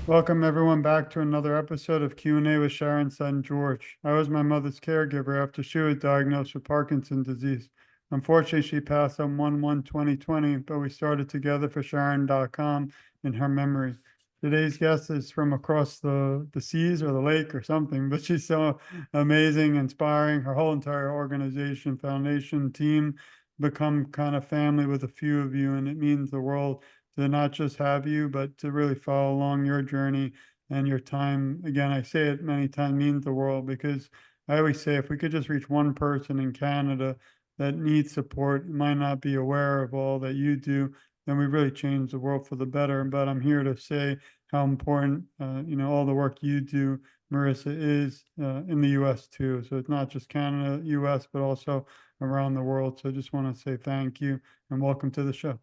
Welcome everyone back to another episode of Q&A with Sharon's son George. I was my mother's caregiver after she was diagnosed with Parkinson's disease. Unfortunately, she passed on 1/1/2020, but we started together for Sharon.com in her memory. Today's guest is from across the seas or the lake or something, but she's so amazing, inspiring. Her whole entire organization, foundation, team become kind of family with a few of you, and it means the world to not just have you, but to really follow along your journey and your time. Again, I say it many times, means the world, because I always say if we could just reach one person in Canada that needs support, might not be aware of all that you do, then we really change the world for the better. But I'm here to say how important, all the work you do, Marissa, is in the U.S. too. So it's not just Canada, U.S., but also around the world. So I just want to say thank you and welcome to the show.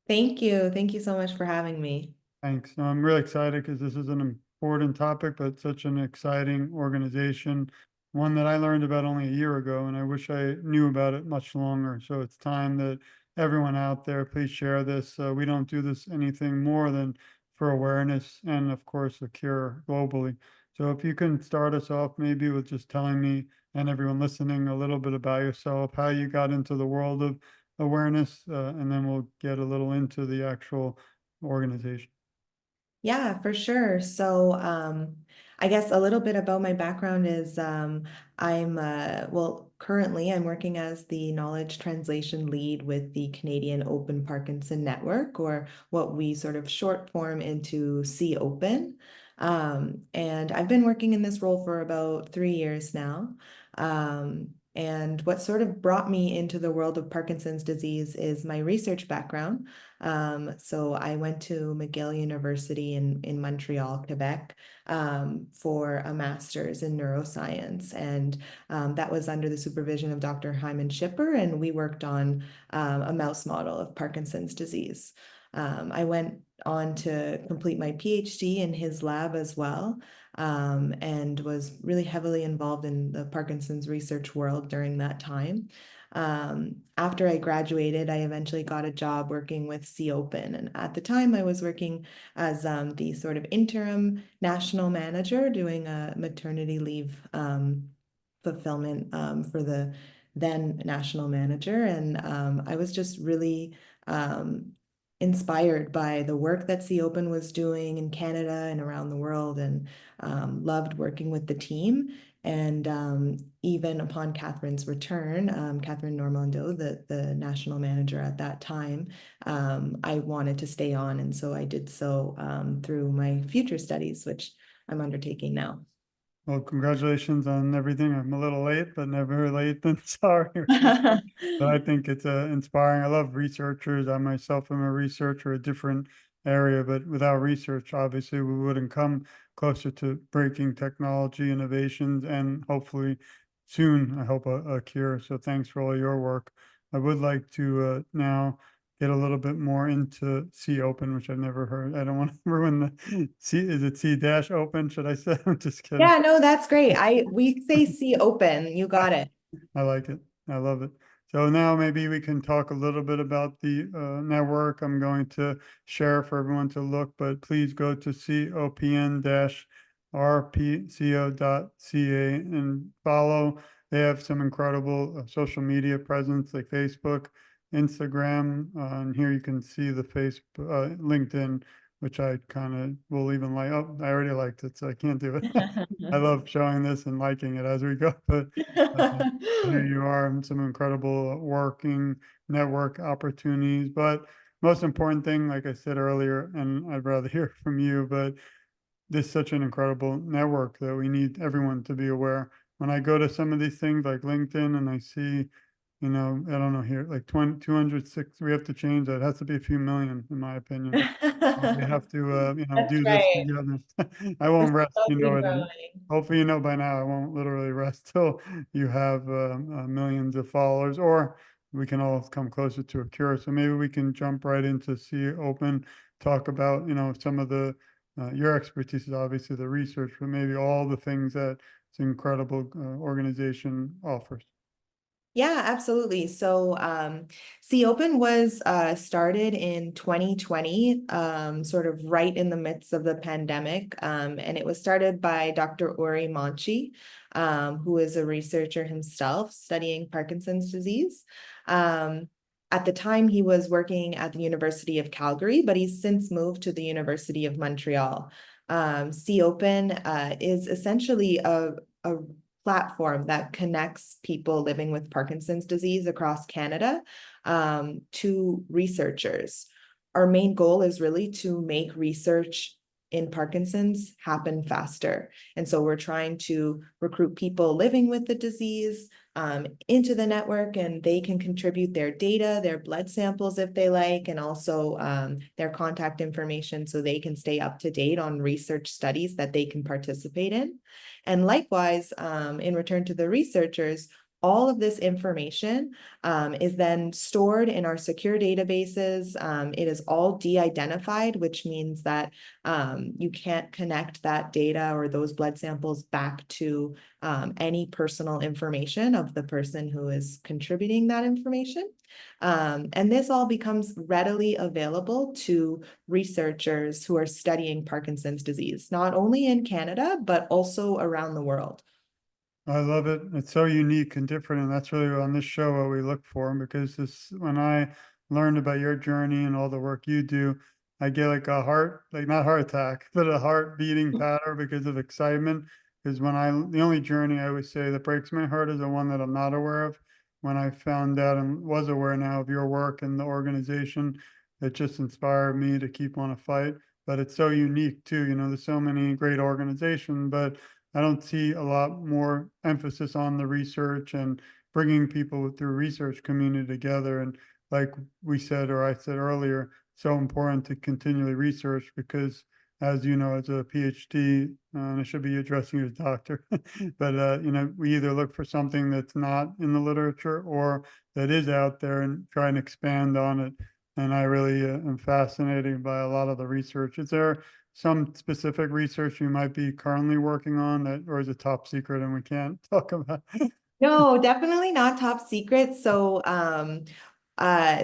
Thank you. Thank you so much for having me. Thanks. No, I'm really excited because this is an important topic, but such an exciting organization, one that I learned about only a year ago, and I wish I knew about it much longer. So it's time that everyone out there, please share this. We don't do this anything more than for awareness and, of course, a cure globally. So if you can start us off maybe with just telling me and everyone listening a little bit about yourself, how you got into the world of awareness, and then we'll get a little into the actual organization. Yeah, for sure. I guess a little bit about my background is currently I'm working as the knowledge translation lead with the Canadian Open Parkinson Network, or what we sort of short form into C Open. And I've been working in this role for about 3 years now. And what sort of brought me into the world of Parkinson's disease is my research background. So I went to McGill University in Montreal, Quebec, for a master's in neuroscience. And that was under the supervision of Dr. Hyman Schipper, and we worked on a mouse model of Parkinson's disease. I went on to complete my PhD in his lab as well, and was really heavily involved in the Parkinson's research world during that time. After I graduated, I eventually got a job working with C Open. And at the time, I was working as the sort of interim national manager doing a maternity leave fulfillment for the then national manager. And I was just really inspired by the work that C Open was doing in Canada and around the world, and loved working with the team. And even upon Catherine's return, Catherine Normando, the national manager at that time, I wanted to stay on. And so I did so through my future studies, which I'm undertaking now. Well, congratulations on everything. I'm a little late, but never late than sorry or something. But I think it's inspiring. I love researchers. I myself am a researcher, a different area, but without research, obviously, we wouldn't come closer to breaking technology innovations and hopefully soon, I hope, a cure. So thanks for all your work. I would like to now get a little bit more into C open, which I've never heard. I don't want to ruin the C. Is it C dash open? Should I say? I'm just kidding. Yeah, no, that's great. We say C Open. You got it. I like it. I love it. So now maybe we can talk a little bit about the network. I'm going to share for everyone to look, but please go to copn-rpco.ca and follow. They have some incredible social media presence like Facebook, Instagram, and here you can see the Facebook, LinkedIn, which I kind of will even like. Oh, I already liked it, so I can't do it. I love showing this and liking it as we go, but here you are in some incredible working network opportunities. But most important thing, like I said earlier, and I'd rather hear from you, but this is such an incredible network that we need everyone to be aware. When I go to some of these things like LinkedIn and I see, I don't know here, like 20, 206, we have to change that. It has to be a few million, in my opinion. We have to, That's do this right. together. I We're won't rest, slowly and growing. hopefully, by now, I won't literally rest till you have millions of followers, or we can all come closer to a cure. So maybe we can jump right into see open, talk about, some of the, your expertise is obviously the research, but maybe all the things that this incredible organization offers. Yeah, absolutely. So, See Open was started in 2020, sort of right in the midst of the pandemic. And it was started by Dr. Uri Monchi, who is a researcher himself studying Parkinson's disease. At the time, he was working at the University of Calgary, but he's since moved to the University of Montreal. See Open is essentially a platform that connects people living with Parkinson's disease across Canada to researchers. Our main goal is really to make research in Parkinson's happen faster. And so we're trying to recruit people living with the disease into the network, and they can contribute their data, their blood samples if they like, and also their contact information so they can stay up to date on research studies that they can participate in. And likewise, in return to the researchers, all of this information is then stored in our secure databases. It is all de-identified, which means that you can't connect that data or those blood samples back to any personal information of the person who is contributing that information. And this all becomes readily available to researchers who are studying Parkinson's disease, not only in Canada, but also around the world. I love it. It's so unique and different, and that's really on this show what we look for. Because this, when I learned about your journey and all the work you do, I get like a heart, like not heart attack, but a heart beating pattern because of excitement. Because the only journey I would say that breaks my heart is the one that I'm not aware of. When I found out and was aware now of your work and the organization, it just inspired me to keep on a fight. But it's so unique too. There's so many great organizations, but I don't see a lot more emphasis on the research and bringing people through research community together. And like we said, or I said earlier, so important to continually research because, as you know, as a PhD, and I should be addressing you as doctor, but we either look for something that's not in the literature or that is out there and try and expand on it. And I really am fascinated by a lot of the research. Is there some specific research you might be currently working on that, or is it top secret and we can't talk about? No, definitely not top secret. So,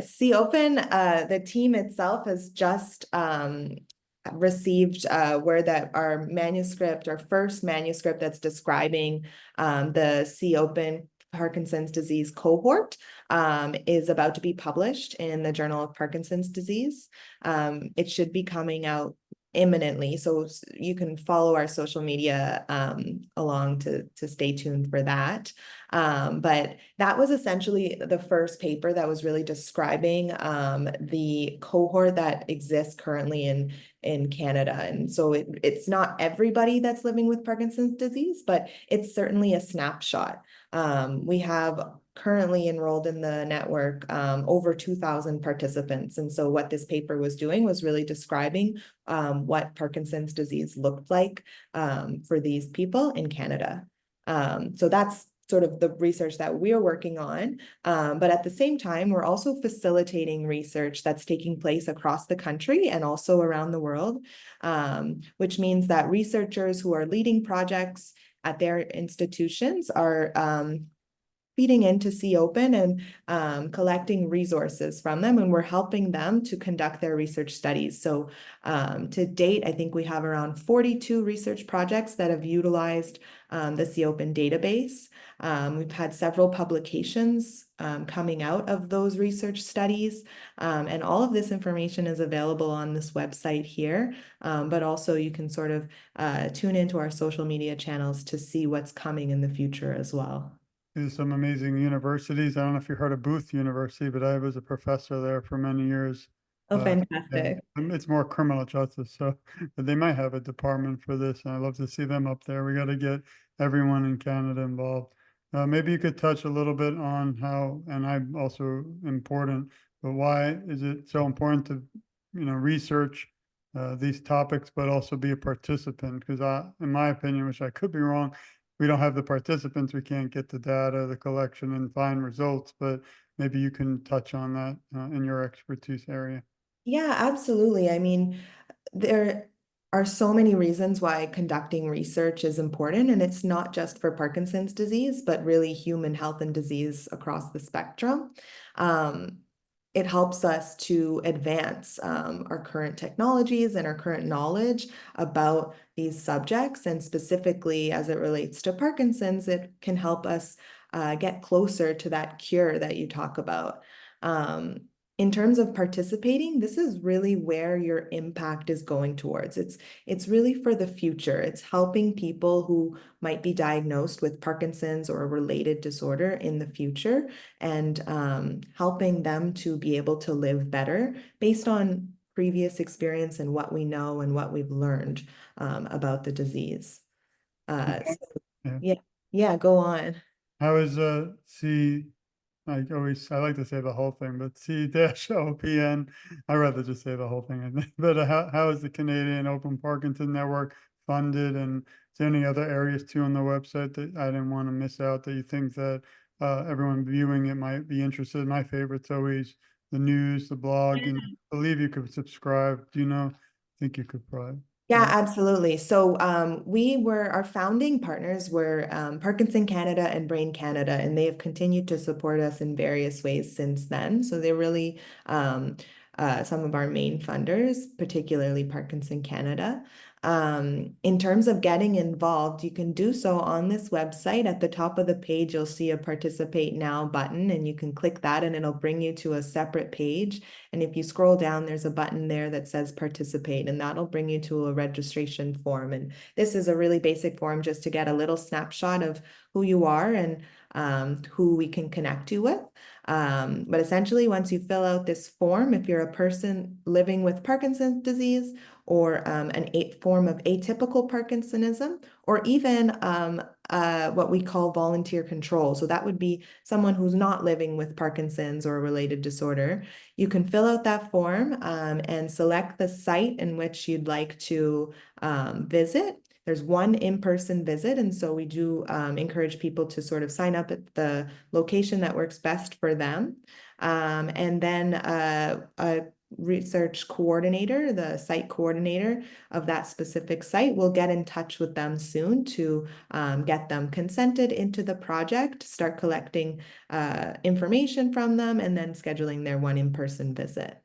See Open, the team itself has just received where that our first manuscript that's describing the See Open Parkinson's disease cohort is about to be published in the Journal of Parkinson's Disease. It should be coming out imminently, so you can follow our social media along to stay tuned for that. But that was essentially the first paper that was really describing the cohort that exists currently in Canada. And so it's not everybody that's living with Parkinson's disease, but it's certainly a snapshot. We have currently enrolled in the network over 2,000 participants. And so what this paper was doing was really describing what Parkinson's disease looked like for these people in Canada. So that's sort of the research that we're working on. But at the same time, we're also facilitating research that's taking place across the country and also around the world, which means that researchers who are leading projects at their institutions are feeding into See Open and collecting resources from them, and we're helping them to conduct their research studies. So to date, I think we have around 42 research projects that have utilized the See Open database. We've had several publications coming out of those research studies, and all of this information is available on this website here, but also you can sort of tune into our social media channels to see what's coming in the future as well. There's some amazing universities. I don't know if you heard of Booth University, but I was a professor there for many years. Oh, Yeah, fantastic. it's more criminal justice, so but they might have a department for this, and I'd love to see them up there. We got to get everyone in Canada involved. Maybe you could touch a little bit on how, and I'm also important, but why is it so important to, research these topics, but also be a participant? Because in my opinion, which I could be wrong, we don't have the participants, we can't get the data, the collection, and find results. But maybe you can touch on that in your expertise area. Yeah, absolutely. I mean, there. are so many reasons why conducting research is important, and it's not just for Parkinson's disease, but really human health and disease across the spectrum. Um, it helps us to advance our current technologies and our current knowledge about these subjects, and specifically as it relates to Parkinson's, it can help us get closer to that cure that you talk about. Um, in terms of participating, this is really where your impact is going towards. It's really for the future. It's helping people who might be diagnosed with Parkinson's or a related disorder in the future, and helping them to be able to live better based on previous experience and what we know and what we've learned about the disease. So Yeah. yeah, yeah, go on. How is I like to say the whole thing, but C-OPN, I'd rather just say the whole thing, I think. But how is the Canadian Open Parkinson Network funded? And is there any other areas too on the website that I didn't want to miss out that you think that everyone viewing it might be interested in? My favorite's always the news, the blog, and I believe you could subscribe. Do you know? I think you could probably. Yeah, absolutely. So our founding partners were Parkinson Canada and Brain Canada, and they have continued to support us in various ways since then. So they're really some of our main funders, particularly Parkinson Canada. In terms of getting involved, you can do so on this website. At the top of the page, you'll see a Participate Now button, and you can click that and it'll bring you to a separate page. And if you scroll down, there's a button there that says participate, and that'll bring you to a registration form. And this is a really basic form just to get a little snapshot of who you are and who we can connect you with. But essentially, once you fill out this form, if you're a person living with Parkinson's disease or an form of atypical Parkinsonism, or even what we call volunteer control. So that would be someone who's not living with Parkinson's or a related disorder. You can fill out that form and select the site in which you'd like to visit. There's one in-person visit, and so we do encourage people to sort of sign up at the location that works best for them. And then a research coordinator, the site coordinator of that specific site, will get in touch with them soon to get them consented into the project, start collecting information from them, and then scheduling their one in-person visit.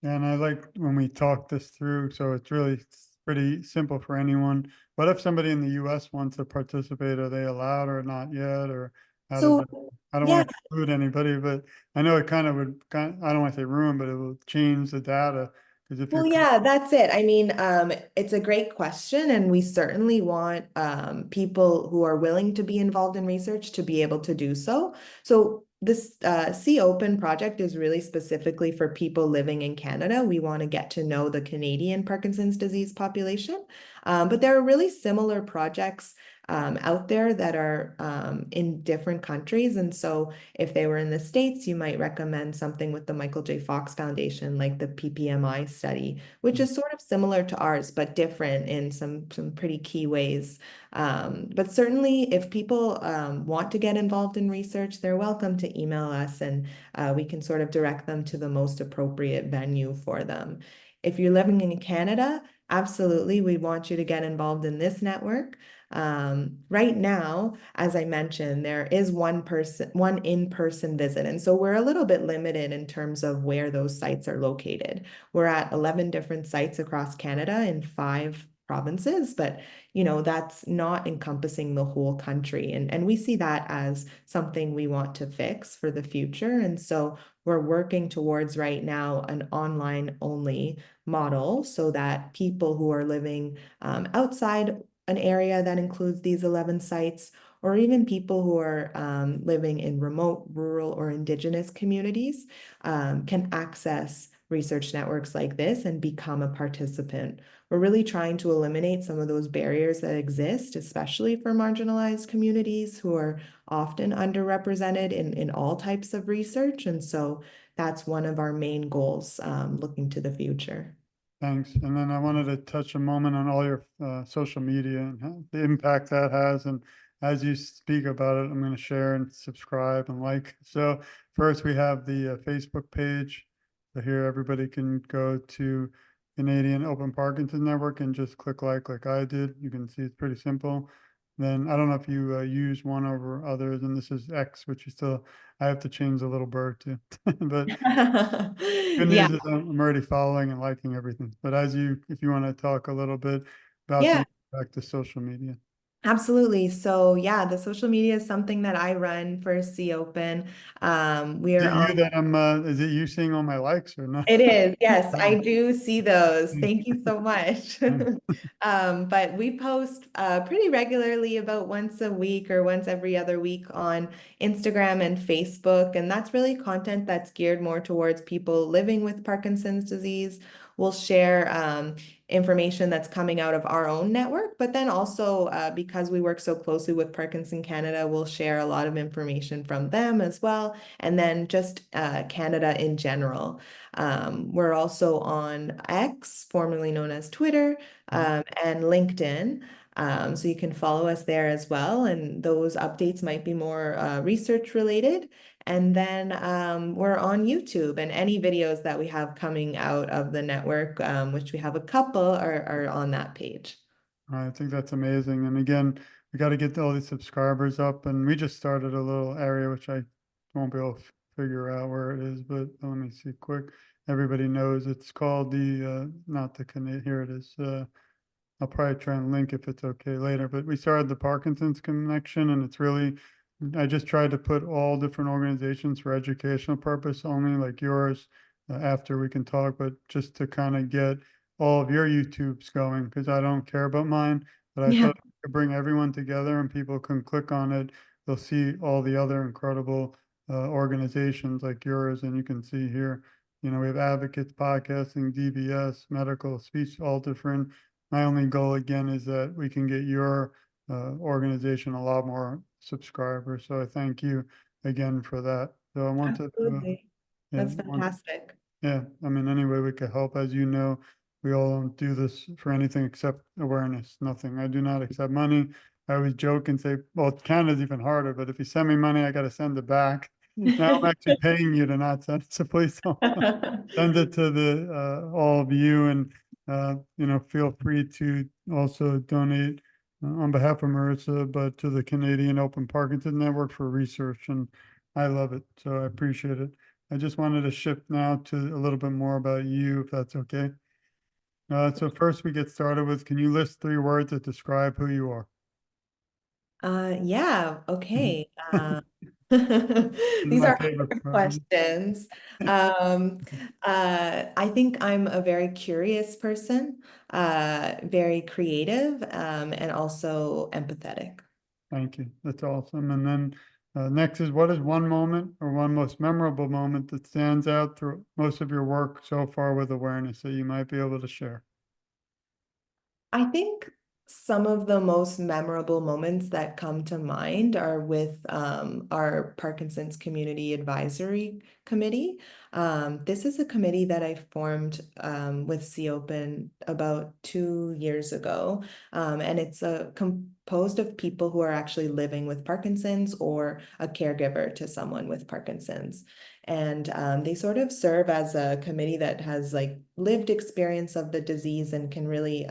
And I like when we talk this through, so it's really pretty simple for anyone. What if somebody in the US wants to participate? Are they allowed or not yet? Or how does So it, I don't yeah, want to exclude anybody, but I know it kind of would, I don't want to say ruin, but it will change the data. Because if well, you're, yeah, that's it. I mean, it's a great question, and we certainly want people who are willing to be involved in research to be able to do so. So this See Open project is really specifically for people living in Canada. We want to get to know the Canadian Parkinson's disease population, but there are really similar projects out there that are in different countries. And so if they were in the States, you might recommend something with the Michael J. Fox Foundation, like the PPMI study, which is sort of similar to ours, but different in some pretty key ways. But certainly, if people want to get involved in research, they're welcome to email us, and we can sort of direct them to the most appropriate venue for them. If you're living in Canada, absolutely, we want you to get involved in this network. Right now, as I mentioned, there is one in-person visit. And so we're a little bit limited in terms of where those sites are located. We're at 11 different sites across Canada in 5 provinces, but that's not encompassing the whole country. And we see that as something we want to fix for the future. And so we're working towards right now an online only model so that people who are living outside an area that includes these 11 sites, or even people who are living in remote, rural, or indigenous communities can access research networks like this and become a participant. We're really trying to eliminate some of those barriers that exist, especially for marginalized communities who are often underrepresented in all types of research. And so that's one of our main goals looking to the future. thanks. And then I wanted to touch a moment on all your social media and the impact that has. And as you speak about it, I'm going to share and subscribe and like. So first we have the Facebook page. So here everybody can go to Canadian Open Parkinson Network and just click like I did. You can see it's pretty simple. Then I don't know if you use one over others, and this is X, which you still, I have to change the little bird to. But good Yeah, news is I'm already following and liking everything. But if you want to talk a little bit about yeah. them, back to social media. Absolutely. So yeah, the social media is something that I run for C Open. We Is are it you on. that is it you seeing all my likes or not? It is, yes, I do see those. Mm, Thank you so much. mm, But we post pretty regularly, about once a week or once every other week on Instagram and Facebook. And that's really content that's geared more towards people living with Parkinson's disease. We'll share information that's coming out of our own network, but then also because we work so closely with Parkinson Canada, we'll share a lot of information from them as well. And then just Canada in general. We're also on X, formerly known as Twitter, mm. and LinkedIn. So you can follow us there as well. And those updates might be more research related. And then we're on YouTube, and any videos that we have coming out of the network, which we have a couple, are on that page. I think that's amazing. And again, we got to get all these subscribers up. And we just started a little area, which I won't be able to figure out where it is, but let me see quick. Everybody knows it's called not the Canadian, here it is. I'll probably try and link if it's okay later, but we started the Parkinson's Connection, and it's really, I just tried to put all different organizations for educational purpose only, like yours, after we can talk, but just to kind of get all of your YouTubes going, because I don't care about mine, but I Yeah, thought I could bring everyone together and people can click on it. They'll see all the other incredible organizations like yours, and you can see here, we have advocates, podcasting, DBS, medical, speech, all different. My only goal again is that we can get your organization a lot more subscribers. So I thank you again for that. So I wanted to, absolutely. yeah, That's fantastic. yeah, I mean, any way we could help, as you know, we all don't do this for anything except awareness, nothing. I do not accept money. I always joke and say, well, Canada's even harder, but if you send me money, I got to send it back. Now I'm actually paying you to not send it, so please don't send it to the all of you, and feel free to also donate on behalf of Marissa, but to the Canadian Open Parkinson Network for research, and I love it, so I appreciate it. I just wanted to shift now to a little bit more about you, if that's okay. So first we get started with, can you list 3 words that describe who you are? Yeah, Mhm. okay. This is These my are favorite hard part. questions. Um, I think I'm a very curious person, very creative, and also empathetic. Thank you. That's awesome. And then next is, what is one moment or one most memorable moment that stands out through most of your work so far with awareness that you might be able to share? I think some of the most memorable moments that come to mind are with our Parkinson's Community Advisory Committee. This is a committee that I formed with C Open about 2 years ago, and it's composed of people who are actually living with Parkinson's or a caregiver to someone with Parkinson's. And they sort of serve as a committee that has like lived experience of the disease and can really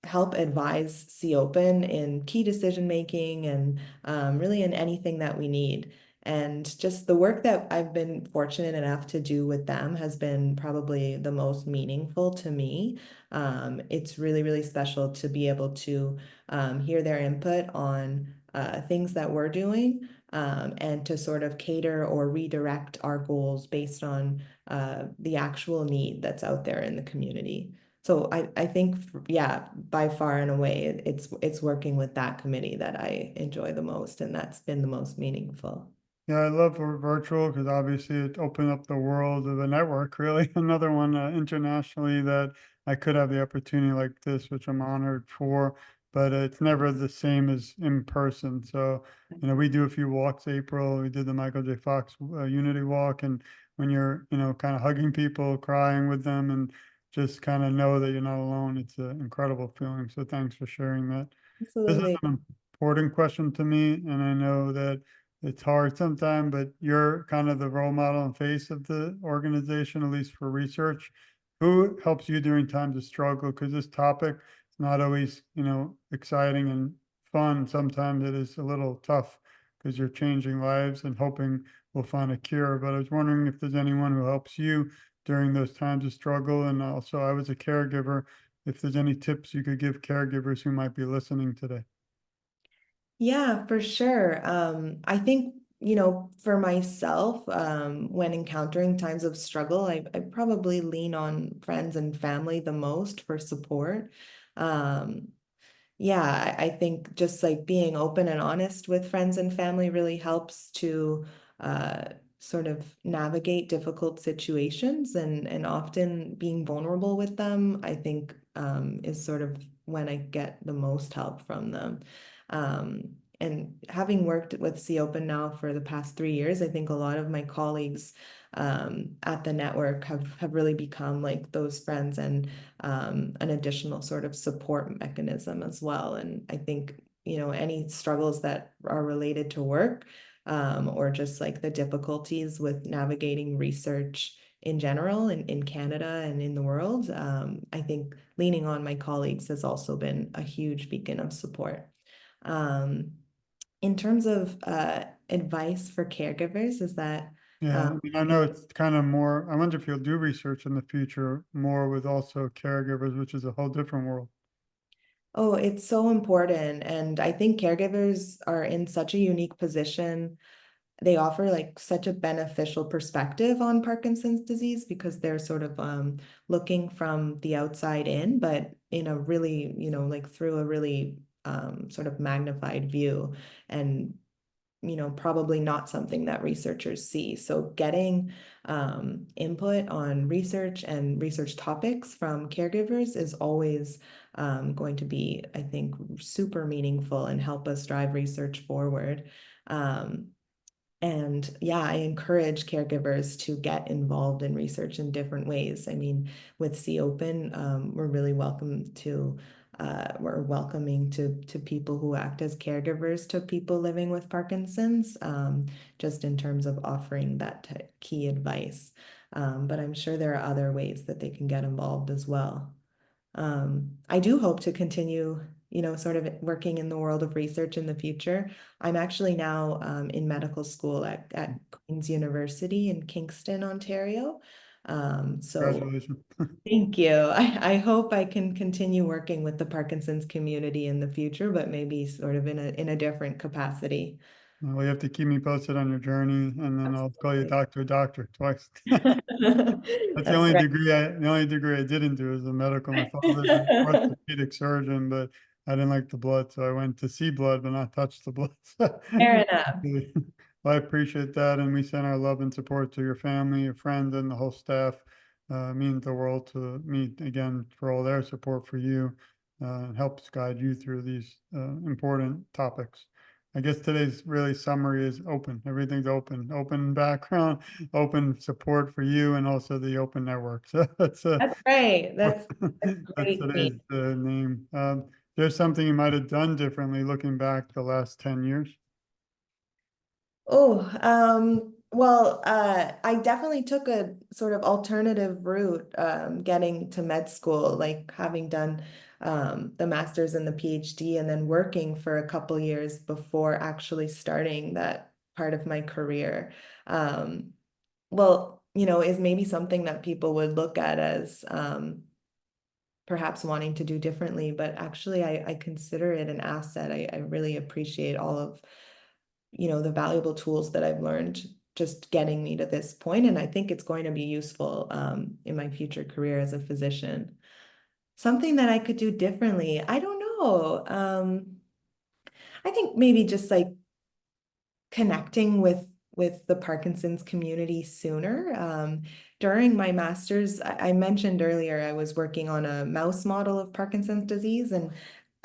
help advise C Open in key decision making and really in anything that we need. And just the work that I've been fortunate enough to do with them has been probably the most meaningful to me. It's really, really special to be able to hear their input on things that we're doing, and to sort of cater or redirect our goals based on the actual need that's out there in the community. So I think, yeah, by far and away, it's working with that committee that I enjoy the most, and that's been the most meaningful. Yeah, I love virtual because obviously it opened up the world of the network, really. Another one internationally that I could have the opportunity like this, which I'm honored for, but it's never the same as in person. So, we do a few walks, April, we did the Michael J. Fox Unity Walk. And when you're, kind of hugging people, crying with them, and just kind of know that you're not alone, it's an incredible feeling. So thanks for sharing that. This is Absolutely. an important question to me, and I know that it's hard sometimes, but you're kind of the role model and face of the organization, at least for research. who helps you during times of struggle? Because this topic is not always, exciting and fun. Sometimes it is a little tough because you're changing lives and hoping we'll find a cure. But I was wondering if there's anyone who helps you during those times of struggle. And also, I was a caregiver. If there's any tips you could give caregivers who might be listening today. Yeah, for sure. I think, for myself, when encountering times of struggle, I probably lean on friends and family the most for support. Um, yeah, I think just like being open and honest with friends and family really helps to uh, sort of navigate difficult situations, and often being vulnerable with them, I think is sort of when I get the most help from them. And having worked with Sea Open now for the past 3 years, I think a lot of my colleagues at the network have really become like those friends and an additional sort of support mechanism as well. And I think, any struggles that are related to work, or just like the difficulties with navigating research in general in Canada and in the world, I think leaning on my colleagues has also been a huge beacon of support. Um, in terms of advice for caregivers, is that Yeah, I mean, I know it's kind of more, I wonder if you'll do research in the future more with also caregivers, which is a whole different world. oh, it's so important. And I think caregivers are in such a unique position. They offer like such a beneficial perspective on Parkinson's disease because they're sort of looking from the outside in, but in a really, like through a really sort of magnified view. And probably not something that researchers see. So getting input on research and research topics from caregivers is always going to be, I think, super meaningful and help us drive research forward. Um, and yeah, I encourage caregivers to get involved in research in different ways. I mean, with Sea Open, we're really we're welcoming to people who act as caregivers to people living with Parkinson's, just in terms of offering that key advice. But I'm sure there are other ways that they can get involved as well. I do hope to continue, sort of working in the world of research in the future. I'm actually now in medical school at Queen's University in Kingston, Ontario. So Congratulations. thank you. I hope I can continue working with the Parkinson's community in the future, but maybe sort of in a different capacity. Well, you have to keep me posted on your journey, and then I'll call you Absolutely. doctor twice. That's That's the only degree I didn't do is the medical. My father's an right. orthopedic surgeon, but I didn't like the blood, so I went to see blood, but not touch the blood. Fair enough. Okay. Well, I appreciate that, and we send our love and support to your family, your friends, and the whole staff. Means the world to me again for all their support for you, and helps guide you through these important topics. I guess today's really summary is open. Everything's open, open background, open support for you, and also the open network. So That's right. That's that's great. today's name. There's something you might have done differently looking back the last 10 years. Oh, well, I definitely took a sort of alternative route, getting to med school, like having done the master's and the PhD, and then working for a couple years before actually starting that part of my career. Um, well, is maybe something that people would look at as perhaps wanting to do differently, but actually I consider it an asset. I really appreciate all of the valuable tools that I've learned just getting me to this point, and I think it's going to be useful in my future career as a physician. Something that I could do differently, I don't know. I think maybe just like connecting with the Parkinson's community sooner. During my master's, I mentioned earlier I was working on a mouse model of Parkinson's disease, and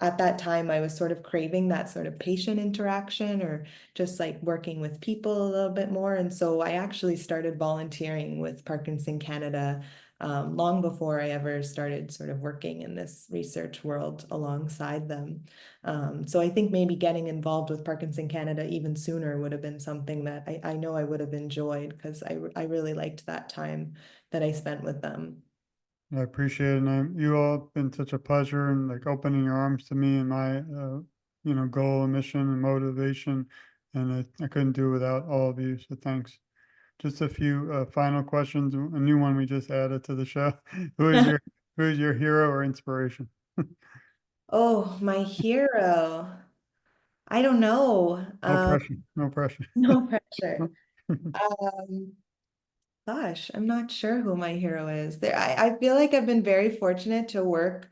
at that time I was sort of craving that sort of patient interaction or just like working with people a little bit more. And so I actually started volunteering with Parkinson Canada long before I ever started sort of working in this research world alongside them. So I think maybe getting involved with Parkinson Canada even sooner would have been something that I know I would have enjoyed because I really liked that time that I spent with them. I appreciate it. And you all have been such a pleasure and like opening your arms to me and my, goal and mission and motivation. And I couldn't do it without all of you. So thanks. Just a few final questions. A new one we just added to the show. Who is your who is your hero or inspiration? Oh, my hero. I don't know. No pressure. No pressure. No pressure. Um, Gosh, I'm not sure who my hero is. I feel like I've been very fortunate to work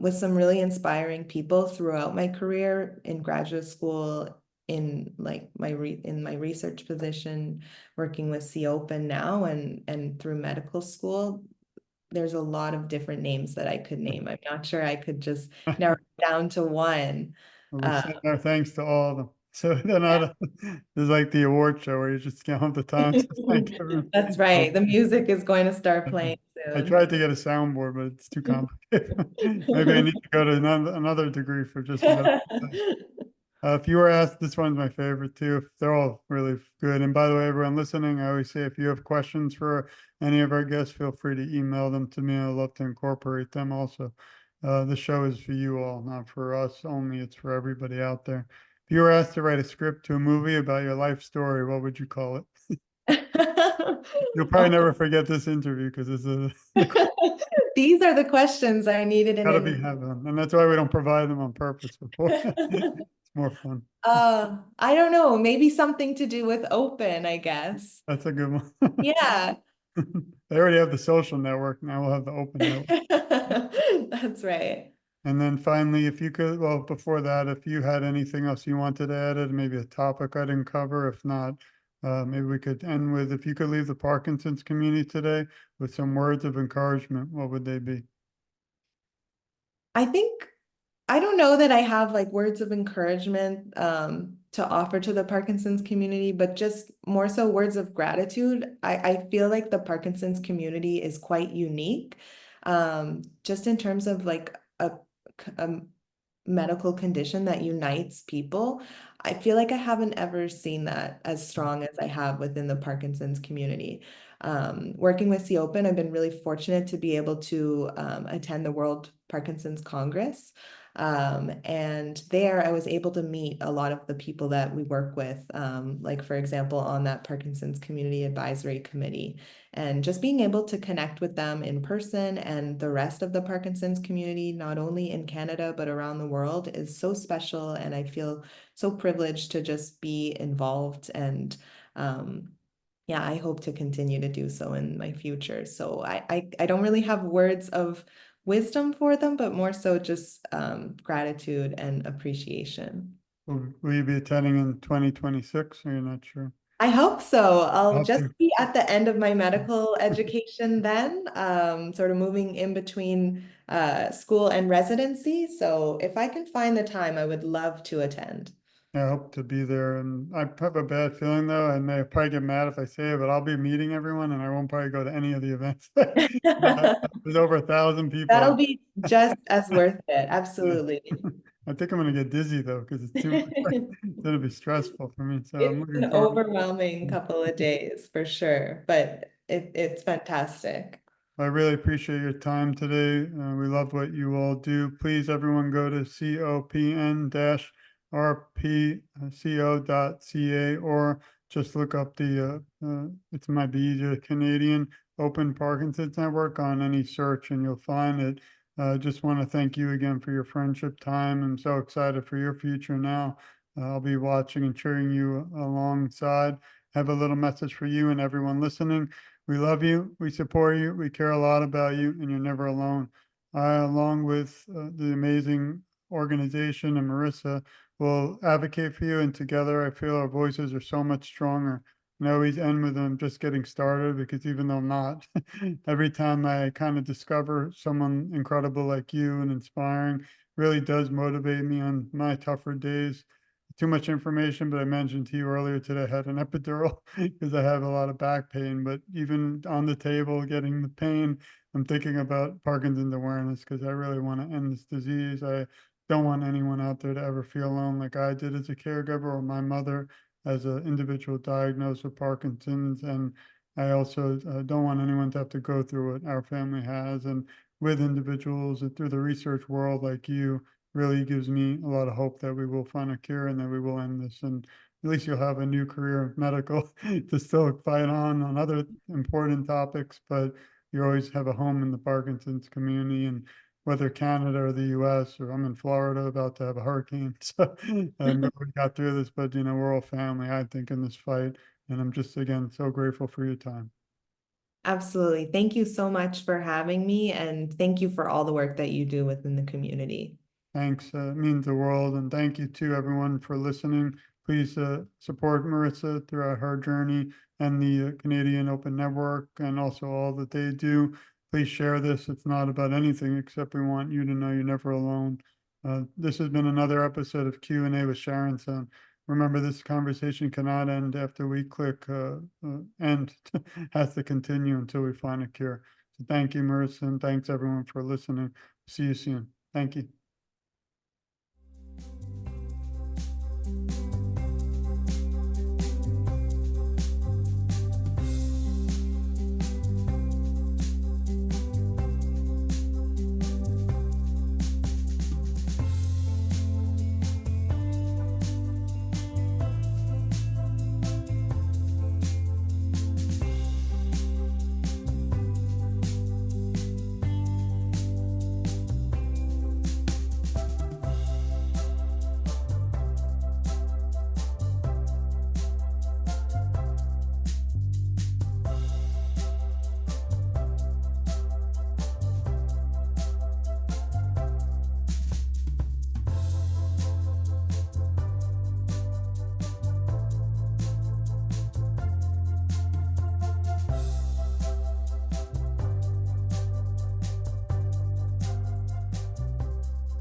with some really inspiring people throughout my career in graduate school, in like in my research position, working with C Open now, and through medical school. There's a lot of different names that I could name. I'm not sure I could just narrow it down to one. Well, we Uh, send our thanks to all of them. So they're not, there's like the award show where you just count the time to thank everyone. That's right. The music is going to start playing I soon. tried to get a soundboard, but it's too complicated. Maybe I need to go to another degree for just medical. If you were asked, this one's my favorite too. They're all really good. And by the way, everyone listening, I always say if you have questions for any of our guests, feel free to email them to me. I'd love to incorporate them also. The show is for you all, not for us only. It's for everybody out there. If you were asked to write a script to a movie about your life story, what would you call it? You'll probably never forget this interview because it's These are the questions I needed gotta be in. heaven. And that's why we don't provide them on purpose before. It's more fun. I don't know, maybe something to do with open, I guess. That's a good one. Yeah. They already have the social network. Now we'll have the open network. That's right. And then finally, if you could, well, before that, if you had anything else you wanted to add, maybe a topic I didn't cover. If not, maybe we could end with, if you could leave the Parkinson's community today with some words of encouragement, what would they be? I think I don't know that I have like words of encouragement to offer to the Parkinson's community, but just more so words of gratitude. I feel like the Parkinson's community is quite unique, just in terms of like a medical condition that unites people. I feel like I haven't ever seen that as strong as I have within the Parkinson's community. Working with C Open, I've been really fortunate to be able to attend the World Parkinson's Congress. And there I was able to meet a lot of the people that we work with, like for example, on that Parkinson's Community Advisory Committee, and just being able to connect with them in person and the rest of the Parkinson's community, not only in Canada, but around the world, is so special. And I feel so privileged to just be involved. And yeah, I hope to continue to do so in my future. So I don't really have words of wisdom for them, but more so just gratitude and appreciation. Will you be attending in 2026 or you're not sure? I hope so. I'll I'll have just to. be at the end of my medical education then, sort of moving in between school and residency. So if I can find the time, I would love to attend. I hope to be there, and I have a bad feeling though. I may probably get mad if I say it, but I'll be meeting everyone, and I won't probably go to any of the events. There's over 1,000 people. That'll be just as worth it. Yeah. Absolutely. I think I'm gonna get dizzy though because it's too much. It's gonna be stressful for me. So I'm It's looking an forward. overwhelming couple of days for sure, but it's fantastic. I really appreciate your time today. We love what you all do. Please, everyone, go to copn-rpco.ca or just look up it might be easier, Canadian Open Parkinson's Network on any search and you'll find it. Just want to thank you again for your friendship time. I'm so excited for your future now. I'll be watching and cheering you alongside. Have a little message for you and everyone listening. We love you, we support you, we care a lot about you, and you're never alone. I, along with the amazing organization and Marisa, will advocate for you, and together I feel our voices are so much stronger. And I always end with them just getting started because even though I'm not, every time I kind of discover someone incredible like you and inspiring, really does motivate me on my tougher days. Too much information, but I mentioned to you earlier today, I had an epidural because I have a lot of back pain, but even on the table, getting the pain, I'm thinking about Parkinson's awareness because I really want to end this disease. I don't want anyone out there to ever feel alone like I did as a caregiver or my mother as an individual diagnosed with Parkinson's. And I also don't want anyone to have to go through what our family has. And with individuals and through the research world like you, really gives me a lot of hope that we will find a cure and that we will end this. And at least you'll have a new career of medical to still fight on other important topics, but you always have a home in the Parkinson's community. And whether Canada or the US, or I'm in Florida about to have a hurricane. So, and we got through this, but we're all family, I think, in this fight. And I'm just, again, so grateful for your time. Absolutely. Thank you so much for having me, and thank you for all the work that you do within the community. Thanks, means the world. And thank you to everyone for listening. Please support Marissa throughout her journey and the Canadian Open Network and also all that they do. Please share this. It's not about anything except we want you to know you're never alone. This has been another episode of Q&A with Sharon. So remember, this conversation cannot end after we click end. Has to continue until we find a cure. So thank you, Marissa, and thanks everyone for listening. See you soon. Thank you.